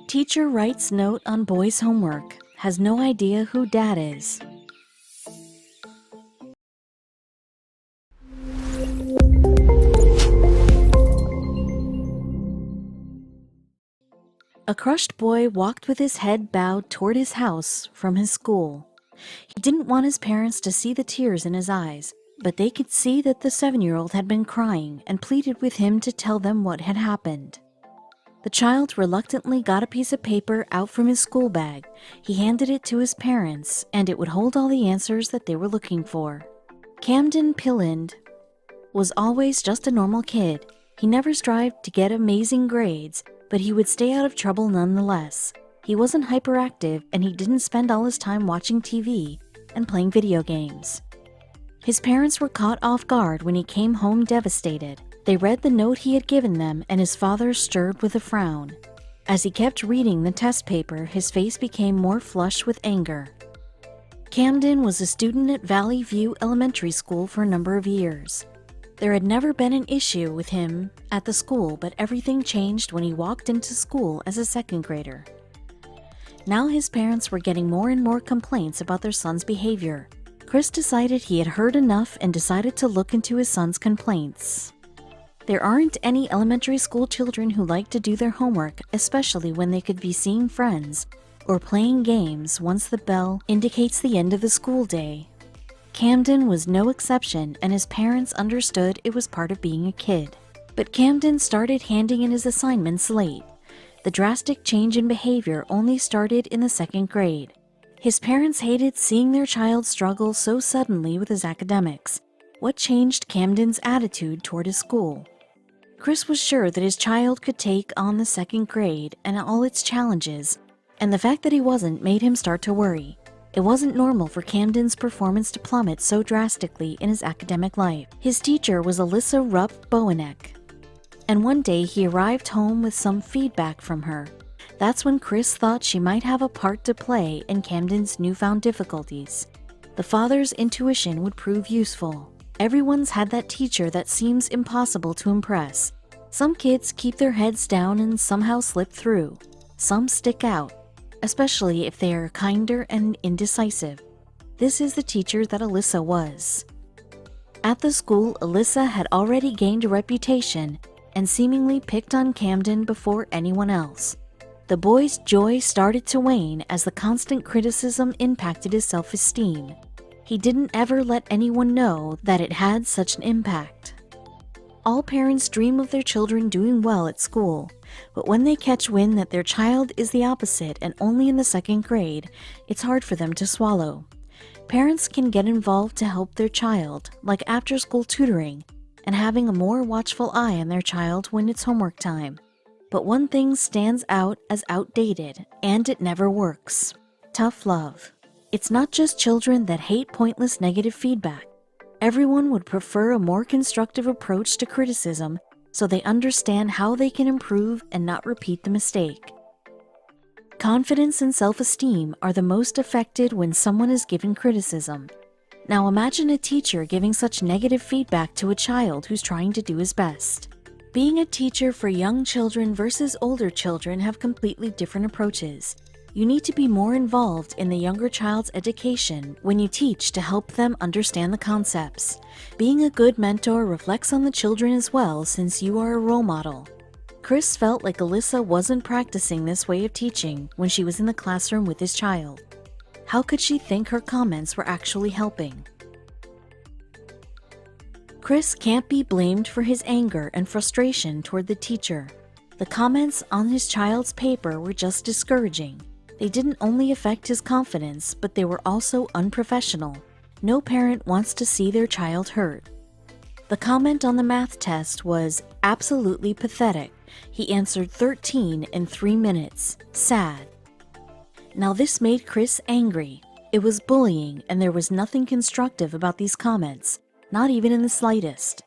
Teacher writes note on boy's homework, has no idea who dad is. A crushed boy walked with his head bowed toward his house from his school. He didn't want his parents to see the tears in his eyes, but they could see that the 7-year-old had been crying and pleaded with him to tell them what had happened. The child reluctantly got a piece of paper out from his school bag. He handed it to his parents, and it would hold all the answers that they were looking for. Camden Pilland was always just a normal kid. He never strived to get amazing grades, but he would stay out of trouble nonetheless. He wasn't hyperactive, and he didn't spend all his time watching TV and playing video games. His parents were caught off guard when he came home devastated. They read the note he had given them, and his father stirred with a frown. As he kept reading the test paper, his face became more flushed with anger. Camden was a student at Valley View Elementary School for a number of years. There had never been an issue with him at the school, but everything changed when he walked into school as a 2nd grader. Now his parents were getting more and more complaints about their son's behavior. Chris decided he had heard enough and decided to look into his son's complaints. There aren't any elementary school children who like to do their homework, especially when they could be seeing friends or playing games once the bell indicates the end of the school day. Camden was no exception, and his parents understood it was part of being a kid. But Camden started handing in his assignments late. The drastic change in behavior only started in the 2nd grade. His parents hated seeing their child struggle so suddenly with his academics. What changed Camden's attitude toward his school? Chris was sure that his child could take on the 2nd grade and all its challenges, and the fact that he wasn't made him start to worry. It wasn't normal for Camden's performance to plummet so drastically in his academic life. His teacher was Alyssa Rupp-Boweneck, and one day he arrived home with some feedback from her. That's when Chris thought she might have a part to play in Camden's newfound difficulties. The father's intuition would prove useful. Everyone's had that teacher that seems impossible to impress. Some kids keep their heads down and somehow slip through. Some stick out, especially if they are kinder and indecisive. This is the teacher that Alyssa was. At the school, Alyssa had already gained a reputation and seemingly picked on Camden before anyone else. The boy's joy started to wane as the constant criticism impacted his self-esteem. He didn't ever let anyone know that it had such an impact. All parents dream of their children doing well at school, but when they catch wind that their child is the opposite and only in the 2nd grade, it's hard for them to swallow. Parents can get involved to help their child, like after-school tutoring, and having a more watchful eye on their child when it's homework time. But one thing stands out as outdated, and it never works: tough love. It's not just children that hate pointless negative feedback. Everyone would prefer a more constructive approach to criticism so they understand how they can improve and not repeat the mistake. Confidence and self-esteem are the most affected when someone is given criticism. Now imagine a teacher giving such negative feedback to a child who's trying to do his best. Being a teacher for young children versus older children have completely different approaches. You need to be more involved in the younger child's education when you teach to help them understand the concepts. Being a good mentor reflects on the children as well, since you are a role model. Chris felt like Alyssa wasn't practicing this way of teaching when she was in the classroom with his child. How could she think her comments were actually helping? Chris can't be blamed for his anger and frustration toward the teacher. The comments on his child's paper were just discouraging. They didn't only affect his confidence, but they were also unprofessional. No parent wants to see their child hurt. The comment on the math test was absolutely pathetic. He answered 13 in 3 minutes. Sad. Now this made Chris angry. It was bullying, and there was nothing constructive about these comments, not even in the slightest.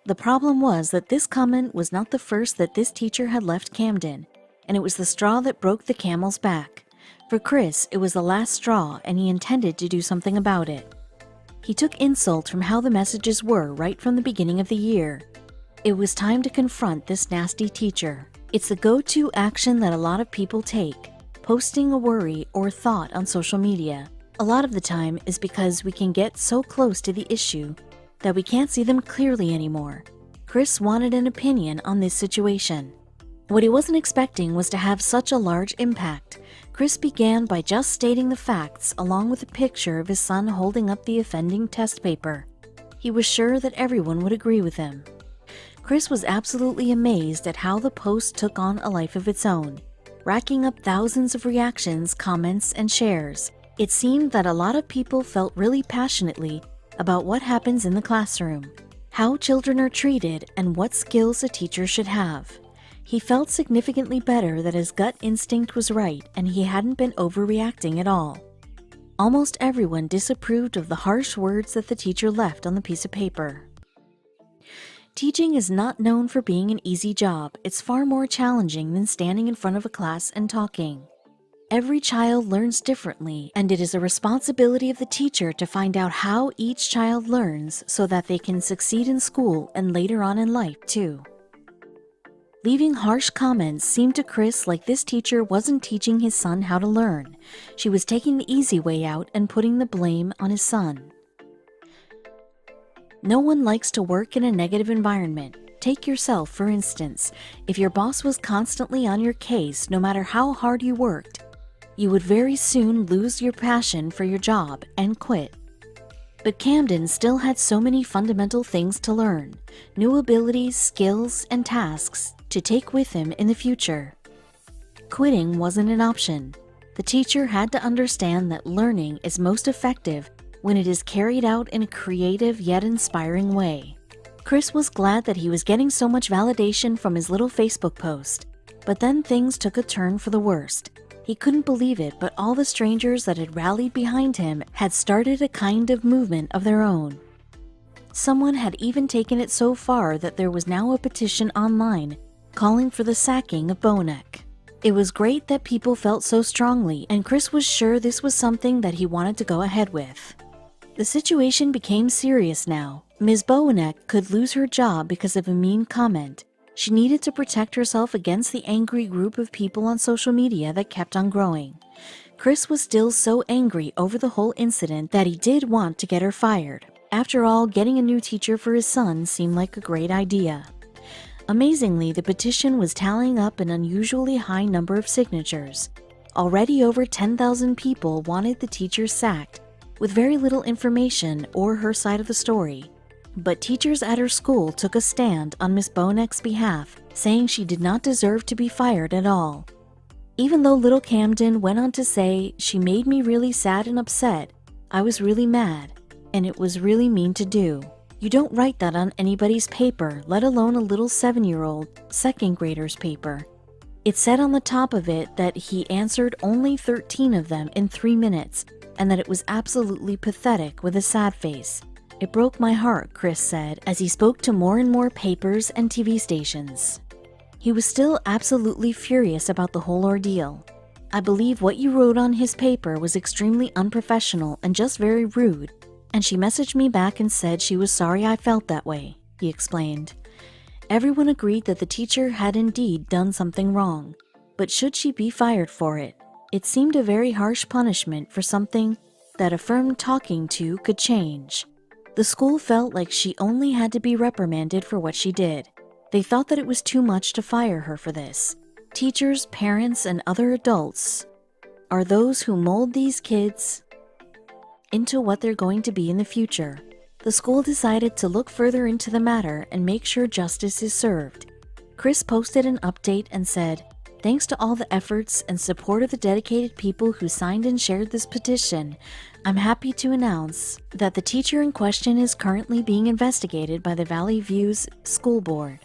The problem was that this comment was not the first that this teacher had left Camden, and it was the straw that broke the camel's back. For Chris, it was the last straw, and he intended to do something about it. He took insult from how the messages were right from the beginning of the year. It was time to confront this nasty teacher. It's the go-to action that a lot of people take, posting a worry or thought on social media. A lot of the time is because we can get so close to the issue that we can't see them clearly anymore. Chris wanted an opinion on this situation. What he wasn't expecting was to have such a large impact. Chris began by just stating the facts along with a picture of his son holding up the offending test paper. He was sure that everyone would agree with him. Chris was absolutely amazed at how the post took on a life of its own, racking up thousands of reactions, comments, and shares. It seemed that a lot of people felt really passionately about what happens in the classroom, how children are treated, and what skills a teacher should have. He felt significantly better that his gut instinct was right and he hadn't been overreacting at all. Almost everyone disapproved of the harsh words that the teacher left on the piece of paper. Teaching is not known for being an easy job. It's far more challenging than standing in front of a class and talking. Every child learns differently, and it is a responsibility of the teacher to find out how each child learns so that they can succeed in school and later on in life too. Leaving harsh comments seemed to Chris like this teacher wasn't teaching his son how to learn. She was taking the easy way out and putting the blame on his son. No one likes to work in a negative environment. Take yourself, for instance. If your boss was constantly on your case, no matter how hard you worked, you would very soon lose your passion for your job and quit. But Camden still had so many fundamental things to learn, new abilities, skills, and tasks to take with him in the future. Quitting wasn't an option. The teacher had to understand that learning is most effective when it is carried out in a creative yet inspiring way. Chris was glad that he was getting so much validation from his little Facebook post, but then things took a turn for the worst. He couldn't believe it, but all the strangers that had rallied behind him had started a kind of movement of their own. Someone had even taken it so far that there was now a petition online calling for the sacking of Bonek. It was great that people felt so strongly, and Chris was sure this was something that he wanted to go ahead with. The situation became serious now. Ms. Bonek could lose her job because of a mean comment. She needed to protect herself against the angry group of people on social media that kept on growing. Chris was still so angry over the whole incident that he did want to get her fired. After all, getting a new teacher for his son seemed like a great idea. Amazingly, the petition was tallying up an unusually high number of signatures. Already over 10,000 people wanted the teacher sacked, with very little information or her side of the story. But teachers at her school took a stand on Miss Bonek's behalf, saying she did not deserve to be fired at all. Even though little Camden went on to say, "She made me really sad and upset. I was really mad, and it was really mean to do." You don't write that on anybody's paper, let alone a little 7-year-old, second grader's paper. It said on the top of it that he answered only 13 of them in 3 minutes, and that it was absolutely pathetic with a sad face. It broke my heart, Chris said, as he spoke to more and more papers and TV stations. He was still absolutely furious about the whole ordeal. "I believe what you wrote on his paper was extremely unprofessional and just very rude, and she messaged me back and said she was sorry I felt that way," he explained. Everyone agreed that the teacher had indeed done something wrong, but should she be fired for it? It seemed a very harsh punishment for something that a firm talking to could change. The school felt like she only had to be reprimanded for what she did. They thought that it was too much to fire her for this. Teachers, parents, and other adults are those who mold these kids into what they're going to be in the future. The school decided to look further into the matter and make sure justice is served. Chris posted an update and said, "Thanks to all the efforts and support of the dedicated people who signed and shared this petition, I'm happy to announce that the teacher in question is currently being investigated by the Valley View's school board."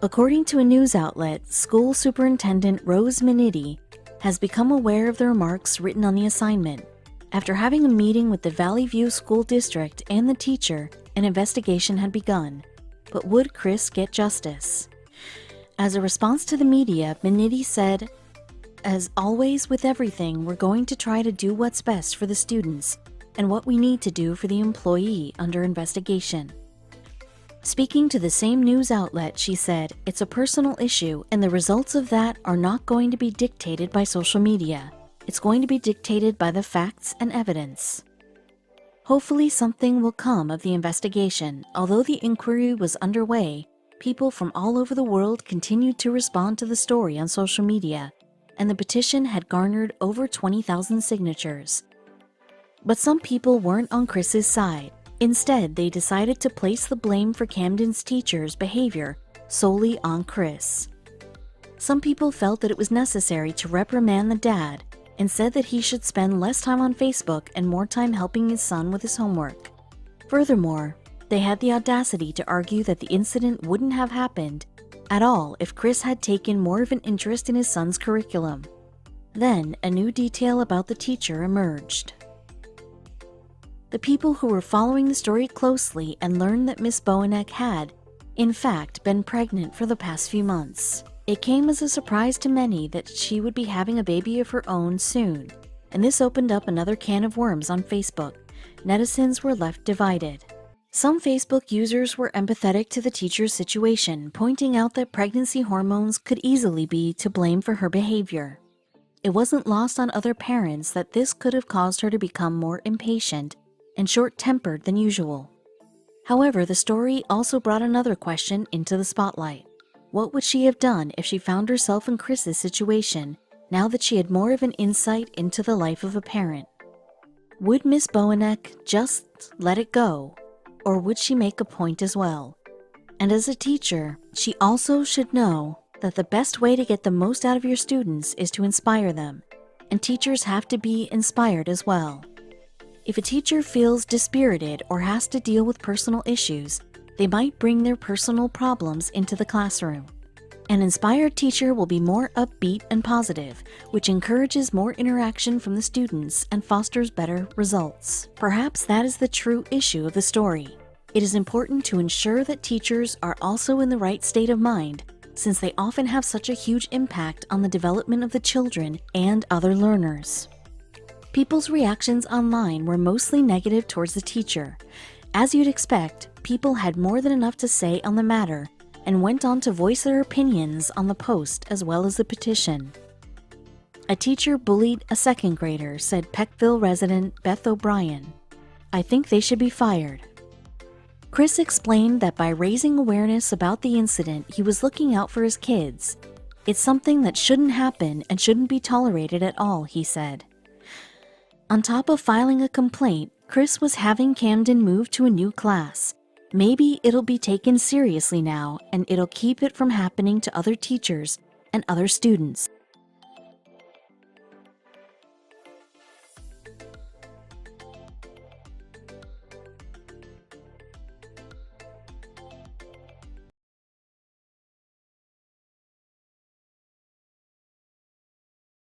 According to a news outlet, school superintendent Rose Minetti has become aware of the remarks written on the assignment. After having a meeting with the Valley View School District and the teacher, an investigation had begun. But would Chris get justice? As a response to the media, Minetti said, "As always with everything, we're going to try to do what's best for the students and what we need to do for the employee under investigation." Speaking to the same news outlet, she said, "It's a personal issue, and the results of that are not going to be dictated by social media. It's going to be dictated by the facts and evidence." Hopefully something will come of the investigation. Although the inquiry was underway, people from all over the world continued to respond to the story on social media, and the petition had garnered over 20,000 signatures. But some people weren't on Chris's side. Instead, they decided to place the blame for Camden's teacher's behavior solely on Chris. Some people felt that it was necessary to reprimand the dad and said that he should spend less time on Facebook and more time helping his son with his homework. Furthermore, they had the audacity to argue that the incident wouldn't have happened at all if Chris had taken more of an interest in his son's curriculum. Then, a new detail about the teacher emerged. The people who were following the story closely and learned that Miss Boweneck had, in fact, been pregnant for the past few months. It came as a surprise to many that she would be having a baby of her own soon, and this opened up another can of worms on Facebook. Netizens were left divided. Some Facebook users were empathetic to the teacher's situation, pointing out that pregnancy hormones could easily be to blame for her behavior. It wasn't lost on other parents that this could have caused her to become more impatient and short-tempered than usual. However, the story also brought another question into the spotlight. What would she have done if she found herself in Chris's situation, now that she had more of an insight into the life of a parent? Would Miss Boweneck just let it go, or would she make a point as well? And as a teacher, she also should know that the best way to get the most out of your students is to inspire them, and teachers have to be inspired as well. If a teacher feels dispirited or has to deal with personal issues, they might bring their personal problems into the classroom. An inspired teacher will be more upbeat and positive, which encourages more interaction from the students and fosters better results. Perhaps that is the true issue of the story. It is important to ensure that teachers are also in the right state of mind, since they often have such a huge impact on the development of the children and other learners. People's reactions online were mostly negative towards the teacher. As you'd expect, people had more than enough to say on the matter and went on to voice their opinions on the post as well as the petition. A teacher bullied a second grader, said Peckville resident Beth O'Brien. "I think they should be fired." Chris explained that by raising awareness about the incident, he was looking out for his kids. "It's something that shouldn't happen and shouldn't be tolerated at all," he said. On top of filing a complaint, Chris was having Camden move to a new class. Maybe it'll be taken seriously now, and it'll keep it from happening to other teachers and other students.